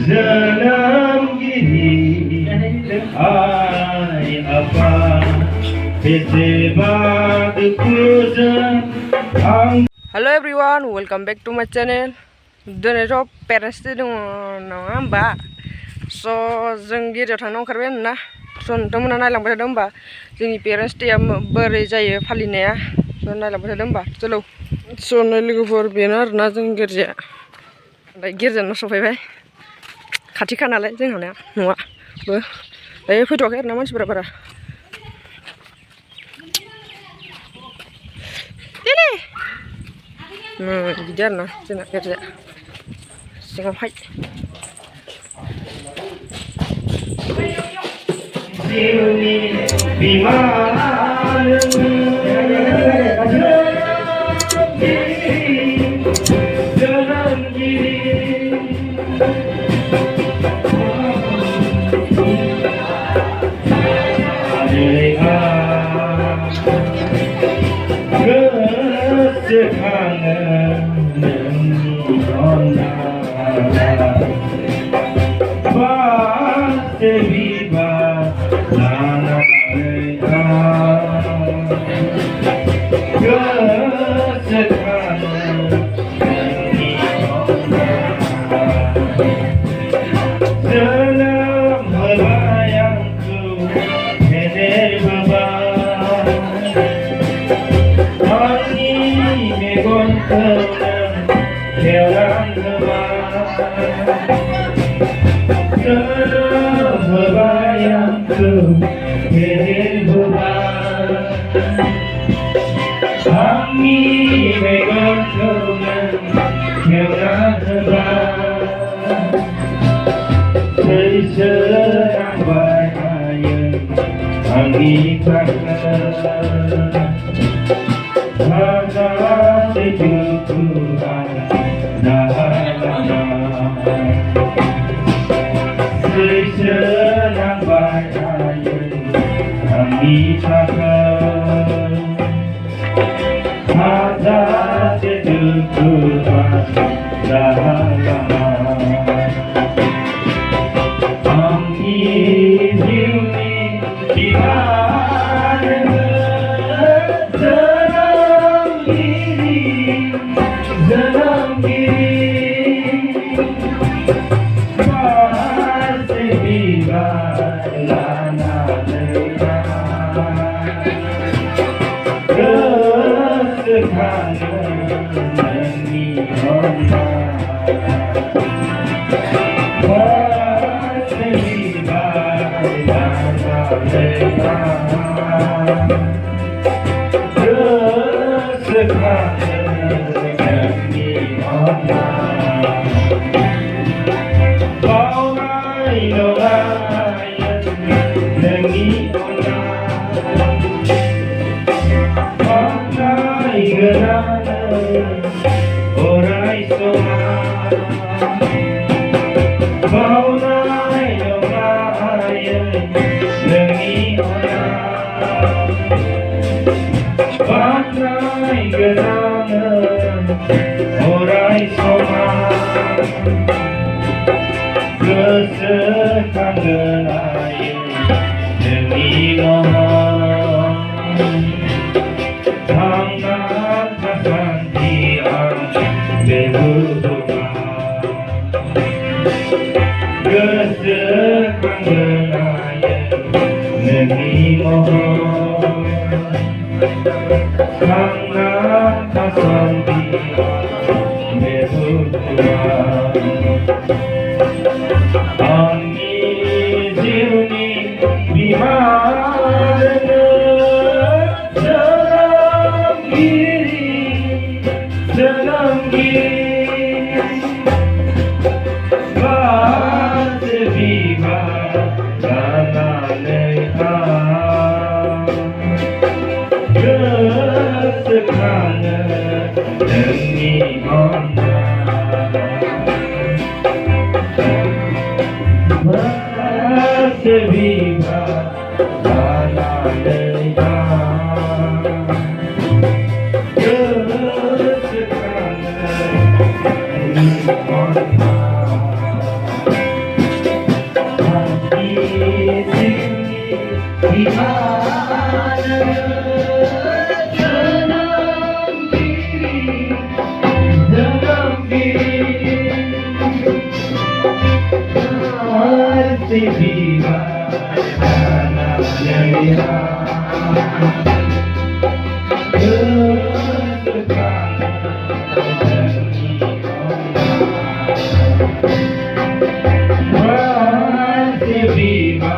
Janam giri ay apa Pesebad puja Hello everyone, welcome back to my channel. Dono ro parents dong nang amba. So जों गिरियाव थांनो ओंखारबाय आरोना स' नोंथांमोना नायलांबाय थादों होमबा जोंनि पेरेन्टस डेया बोरै जायो फालिनाया स' नायलांबाय थादों होमबा चलो स' नै लोगोफोर बेनो आरोना जोंनि गिर्जाया ओमफ्राय गिर्जायाव सफैबाय खाथिखा नालाय जोंहाना न'आबो दायो फैथ'वाखै आरोना मानसिफोरा बारा बिदि आरोना जोंना गिर्जाया सिङावहाय viva karena dia masih viva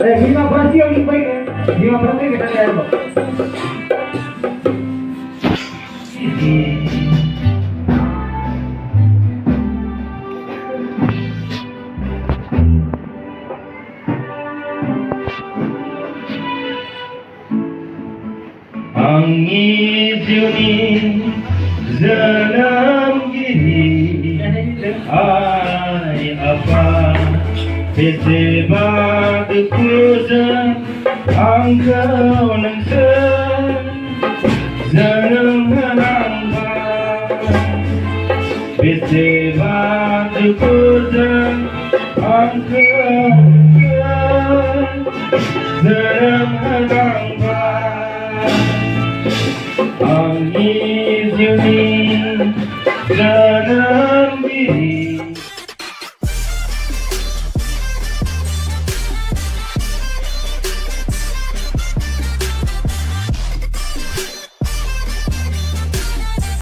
Terima kasih yang baik. Terima kasih kita lihat. Mengizingi dalam diri ai apa besebat kuza angkau nangsa dalam hamba besebat kuza angkau dalam hamba Ang isyunin, sana